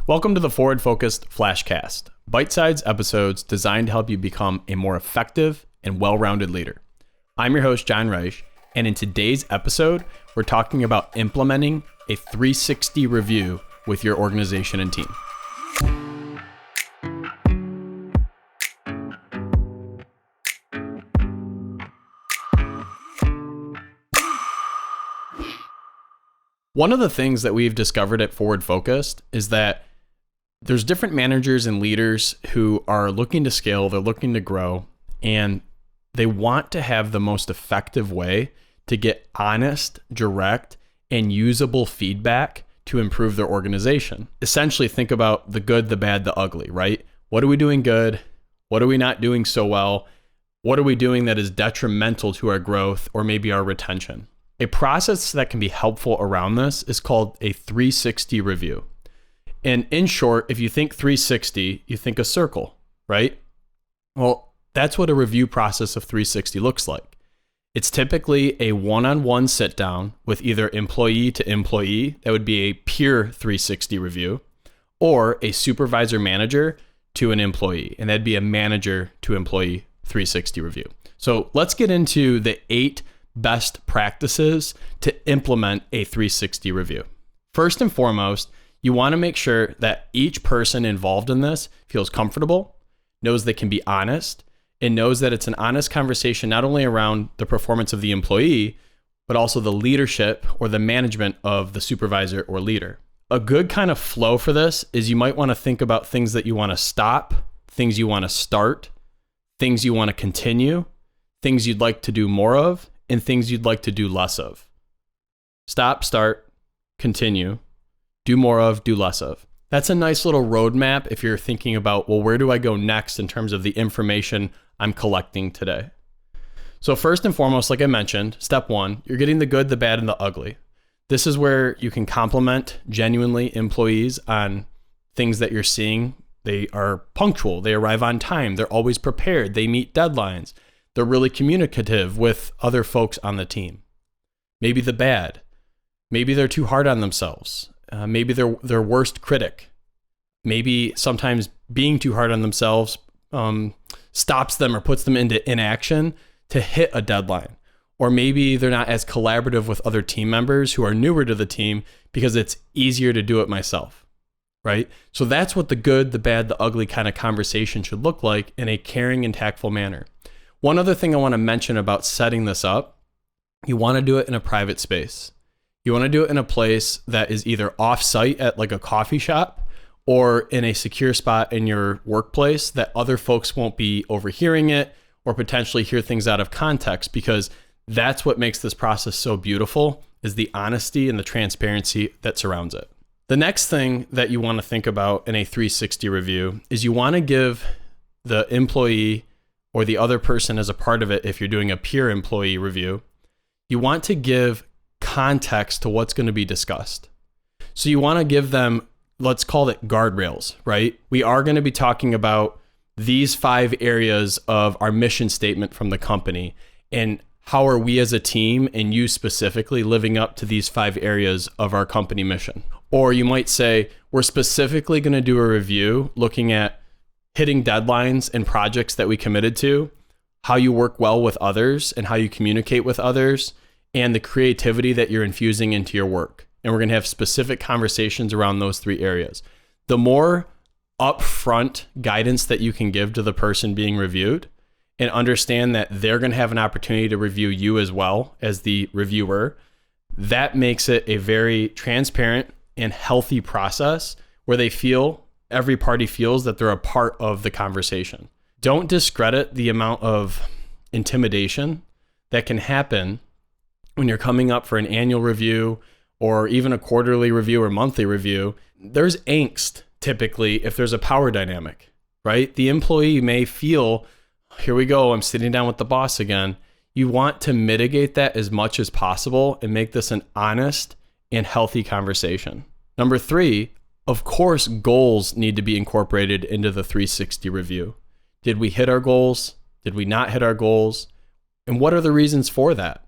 Welcome to the Forward Focused Flashcast, bite-sized episodes designed to help you become a more effective and well-rounded leader. I'm your host, Jon Reusch, and in today's episode, we're talking about implementing a 360 review with your organization and team. One of the things that we've discovered at Forward Focused is that there's different managers and leaders who are looking to scale, they're looking to grow, and they want to have the most effective way to get honest, direct, and usable feedback to improve their organization. Essentially, think about the good, the bad, the ugly, right? What are we doing good? What are we not doing so well? What are we doing that is detrimental to our growth or maybe our retention? A process that can be helpful around this is called a 360 review. And in short, if you think 360, you think a circle, right? Well, that's what a review process of 360 looks like. It's typically a one-on-one sit down with either employee to employee, that would be a peer 360 review, or a supervisor manager to an employee, and that'd be a manager to employee 360 review. So let's get into the 8 best practices to implement a 360 review. First and foremost, you want to make sure that each person involved in this feels comfortable, knows they can be honest, and knows that it's an honest conversation not only around the performance of the employee, but also the leadership or the management of the supervisor or leader. A good kind of flow for this is you might want to think about things that you want to stop, things you want to start, things you want to continue, things you'd like to do more of, and things you'd like to do less of. Stop, start, continue, do more of, do less of. That's a nice little roadmap if you're thinking about, well, where do I go next in terms of the information I'm collecting today? So first and foremost, like I mentioned, step 1, you're getting the good, the bad, and the ugly. This is where you can compliment genuinely employees on things that you're seeing. They are punctual, they arrive on time, they're always prepared, they meet deadlines, they're really communicative with other folks on the team. Maybe the bad, maybe they're too hard on themselves. Maybe they're their worst critic. Maybe sometimes being too hard on themselves stops them or puts them into inaction to hit a deadline. Or maybe they're not as collaborative with other team members who are newer to the team because it's easier to do it myself, right? So that's what the good, the bad, the ugly kind of conversation should look like in a caring and tactful manner. One other thing I want to mention about setting this up, you want to do it in a private space. You want to do it in a place that is either off-site at like a coffee shop or in a secure spot in your workplace that other folks won't be overhearing it or potentially hear things out of context, because that's what makes this process so beautiful, is the honesty and the transparency that surrounds it. The next thing that you want to think about in a 360 review is you want to give the employee or the other person as a part of it, if you're doing a peer employee review, you want to give context to what's going to be discussed. So you want to give them, let's call it guardrails, right? We are going to be talking about these 5 areas of our mission statement from the company, and how are we as a team and you specifically living up to these 5 areas of our company mission? Or you might say, we're specifically going to do a review looking at hitting deadlines and projects that we committed to, how you work well with others and how you communicate with others, and the creativity that you're infusing into your work. And we're going to have specific conversations around those 3 areas. The more upfront guidance that you can give to the person being reviewed, and understand that they're going to have an opportunity to review you as well as the reviewer, that makes it a very transparent and healthy process where every party feels that they're a part of the conversation. Don't discredit the amount of intimidation that can happen when you're coming up for an annual review or even a quarterly review or monthly review. There's angst typically if there's a power dynamic, right? The employee may feel, here we go, I'm sitting down with the boss again. You want to mitigate that as much as possible and make this an honest and healthy conversation. Number 3, of course, goals need to be incorporated into the 360 review. Did we hit our goals? Did we not hit our goals? And what are the reasons for that?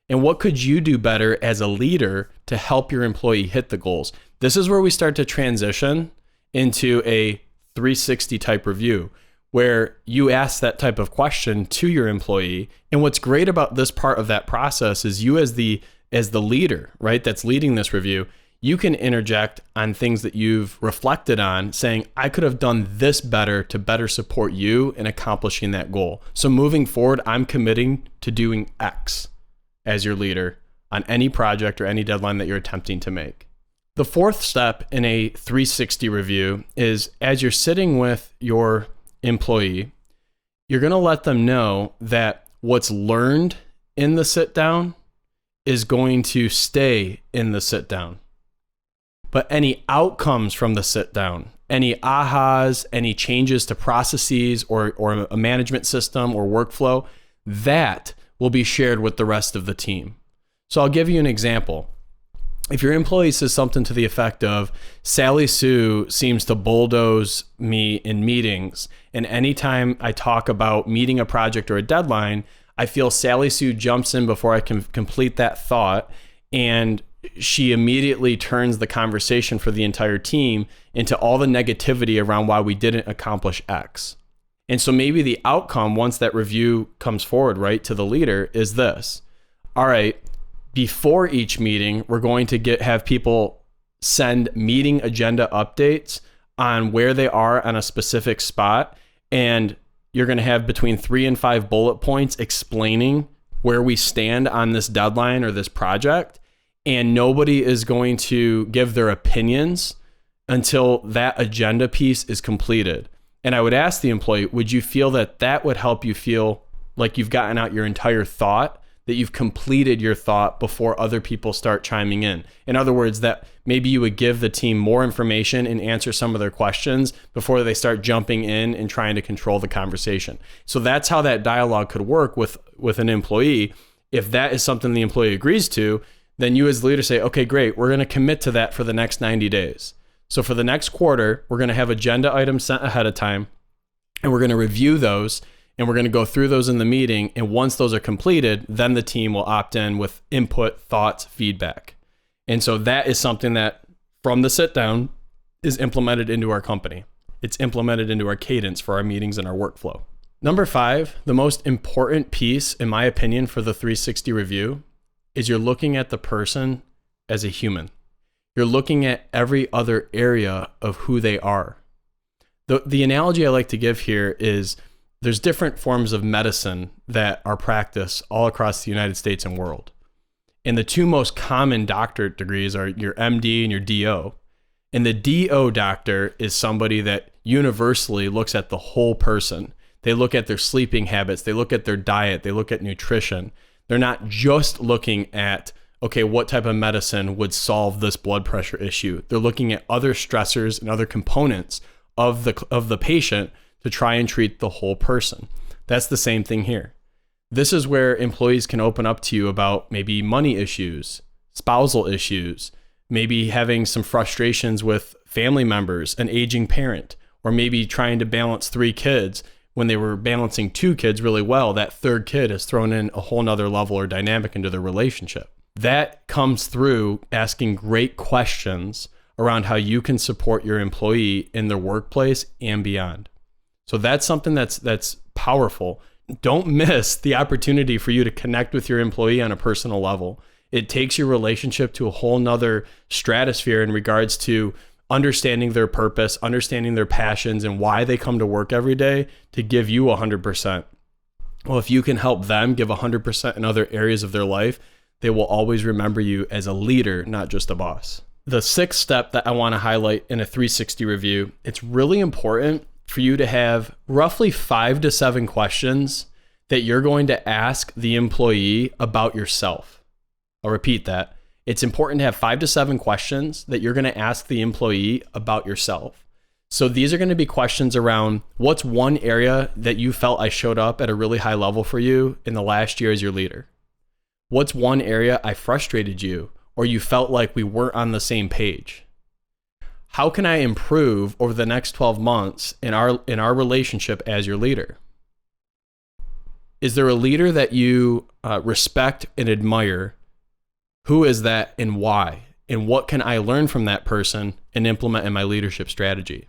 And what could you do better as a leader to help your employee hit the goals? This is where we start to transition into a 360 type review where you ask that type of question to your employee. And what's great about this part of that process is you as the leader, right, that's leading this review, you can interject on things that you've reflected on, saying, I could have done this better to better support you in accomplishing that goal. So moving forward, I'm committing to doing X as your leader on any project or any deadline that you're attempting to make. The fourth step in a 360 review is as you're sitting with your employee, you're going to let them know that what's learned in the sit down is going to stay in the sit down. But any outcomes from the sit down, any ahas, any changes to processes or a management system or workflow, that will be shared with the rest of the team. So I'll give you an example. If your employee says something to the effect of, Sally Sue seems to bulldoze me in meetings, and anytime I talk about meeting a project or a deadline, I feel Sally Sue jumps in before I can complete that thought, and she immediately turns the conversation for the entire team into all the negativity around why we didn't accomplish X. And so maybe the outcome, once that review comes forward, right, to the leader, is this. All right, before each meeting, we're going to have people send meeting agenda updates on where they are on a specific spot. And you're going to have between 3 and 5 bullet points explaining where we stand on this deadline or this project. And nobody is going to give their opinions until that agenda piece is completed. And I would ask the employee, would you feel that that would help you feel like you've gotten out your entire thought, that you've completed your thought before other people start chiming in? In other words, that maybe you would give the team more information and answer some of their questions before they start jumping in and trying to control the conversation. So that's how that dialogue could work with an employee. If that is something the employee agrees to, then you as the leader say, okay, great, we're going to commit to that for the next 90 days. So for the next quarter, we're going to have agenda items sent ahead of time, and we're going to review those, and we're going to go through those in the meeting. And once those are completed, then the team will opt in with input, thoughts, feedback. And so that is something that from the sit down is implemented into our company. It's implemented into our cadence for our meetings and our workflow. Number 5, the most important piece, in my opinion, for the 360 review is you're looking at the person as a human. You're looking at every other area of who they are. The analogy I like to give here is there's different forms of medicine that are practiced all across the United States and world. And the 2 most common doctorate degrees are your MD and your DO. And the DO doctor is somebody that universally looks at the whole person. They look at their sleeping habits, they look at their diet, they look at nutrition. They're not just looking at, okay, what type of medicine would solve this blood pressure issue. They're looking at other stressors and other components of the patient to try and treat the whole person. That's the same thing here. This is where employees can open up to you about maybe money issues, spousal issues, maybe having some frustrations with family members, an aging parent, or maybe trying to balance 3 kids. When they were balancing 2 kids really well, that 3rd kid has thrown in a whole nother level or dynamic into their relationship. That comes through asking great questions around how you can support your employee in their workplace and beyond. So that's something that's powerful. Don't miss the opportunity for you to connect with your employee on a personal level. It takes your relationship to a whole nother stratosphere in regards to understanding their purpose, understanding their passions, and why they come to work every day to give you 100%. Well, if you can help them give 100% in other areas of their life, they will always remember you as a leader, not just a boss. The 6th step that I want to highlight in a 360 review, it's really important for you to have roughly 5 to 7 questions that you're going to ask the employee about yourself. I'll repeat that. It's important to have 5 to 7 questions that you're going to ask the employee about yourself. So these are going to be questions around what's one area that you felt I showed up at a really high level for you in the last year as your leader? What's one area I frustrated you or you felt like we weren't on the same page? How can I improve over the next 12 months in our relationship as your leader? Is there a leader that you respect and admire? Who is that and why? and what can I learn from that person and implement in my leadership strategy?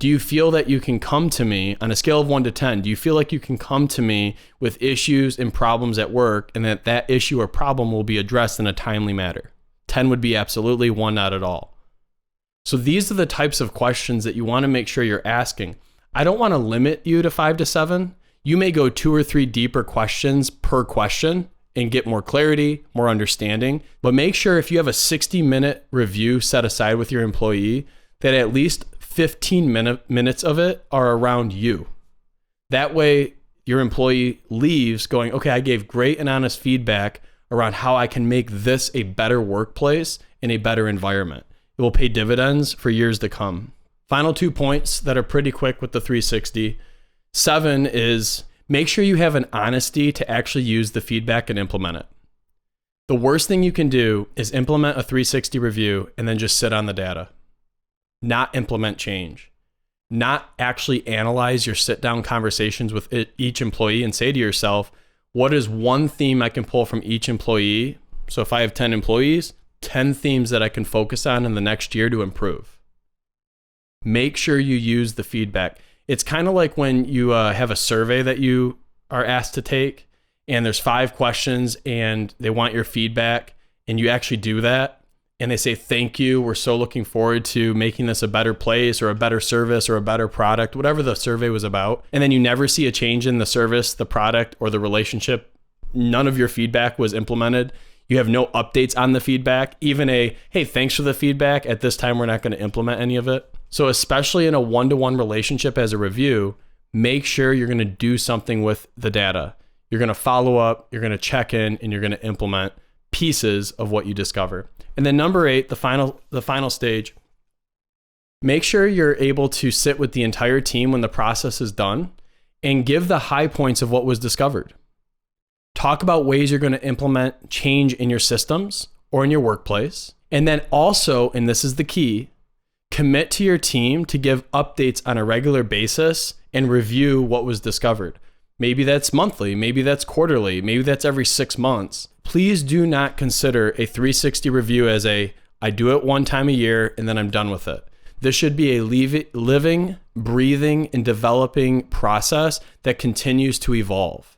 Do you feel that you can come to me on a scale of 1 to 10? Do you feel like you can come to me with issues and problems at work and that issue or problem will be addressed in a timely manner? 10 would be absolutely, 1 not at all. So these are the types of questions that you want to make sure you're asking. I don't want to limit you to 5 to 7. You may go 2 or 3 deeper questions per question and get more clarity, more understanding. But make sure if you have a 60-minute review set aside with your employee, that at least 15 minutes of it are around you. That way, your employee leaves going, okay, I gave great and honest feedback around how I can make this a better workplace and a better environment. It will pay dividends for years to come. Final 2 points that are pretty quick with the 360. 7 is make sure you have an honesty to actually use the feedback and implement it. The worst thing you can do is implement a 360 review and then just sit on the data. Not implement change, not actually analyze your sit-down conversations with each employee and say to yourself, what is one theme I can pull from each employee? So if I have 10 employees, 10 themes that I can focus on in the next year to improve. Make sure you use the feedback. It's kind of like when you have a survey that you are asked to take and there's 5 questions and they want your feedback and you actually do that. And they say, thank you, we're so looking forward to making this a better place or a better service or a better product, whatever the survey was about. And then you never see a change in the service, the product, or the relationship. None of your feedback was implemented. You have no updates on the feedback, even hey, thanks for the feedback. At this time, we're not going to implement any of it. So especially in a one-to-one relationship as a review, make sure you're going to do something with the data. You're going to follow up, you're going to check in, and you're going to implement pieces of what you discover. And then number 8, the final stage, make sure you're able to sit with the entire team when the process is done and give the high points of what was discovered. Talk about ways you're going to implement change in your systems or in your workplace. And then also, and this is the key, commit to your team to give updates on a regular basis and review what was discovered. Maybe that's monthly, maybe that's quarterly, maybe that's every 6 months. Please do not consider a 360 review as I do it one time a year and then I'm done with it. This should be a living, breathing, and developing process that continues to evolve.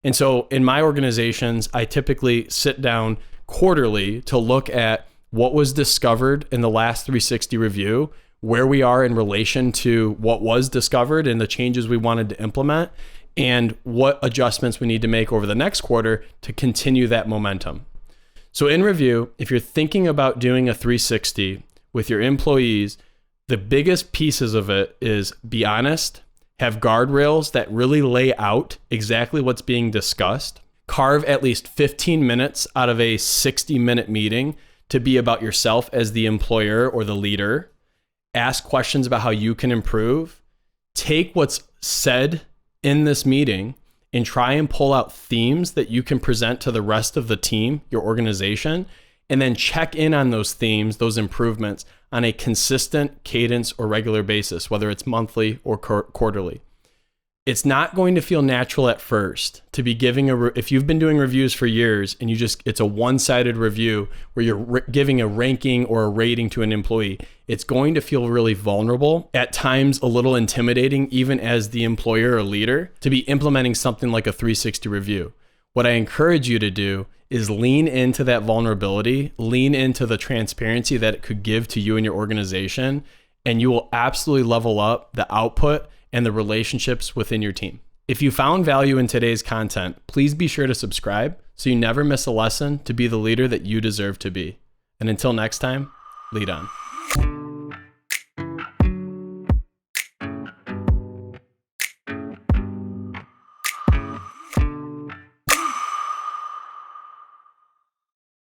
And so in my organizations, I typically sit down quarterly to look at what was discovered in the last 360 review, where we are in relation to what was discovered and the changes we wanted to implement, and what adjustments we need to make over the next quarter to continue that momentum. So in review, if you're thinking about doing a 360 with your employees, the biggest pieces of it is be honest, have guardrails that really lay out exactly what's being discussed, carve at least 15 minutes out of a 60-minute meeting to be about yourself as the employer or the leader, ask questions about how you can improve, take what's said in this meeting and try and pull out themes that you can present to the rest of the team, your organization, and then check in on those themes, those improvements on a consistent cadence or regular basis, whether it's monthly or quarterly. It's not going to feel natural at first to be giving if you've been doing reviews for years and it's a one-sided review where you're giving a ranking or a rating to an employee. It's going to feel really vulnerable, at times a little intimidating, even as the employer or leader, to be implementing something like a 360 review. What I encourage you to do is lean into that vulnerability, lean into the transparency that it could give to you and your organization, and you will absolutely level up the output and the relationships within your team. If you found value in today's content, please be sure to subscribe so you never miss a lesson to be the leader that you deserve to be. And until next time, lead on.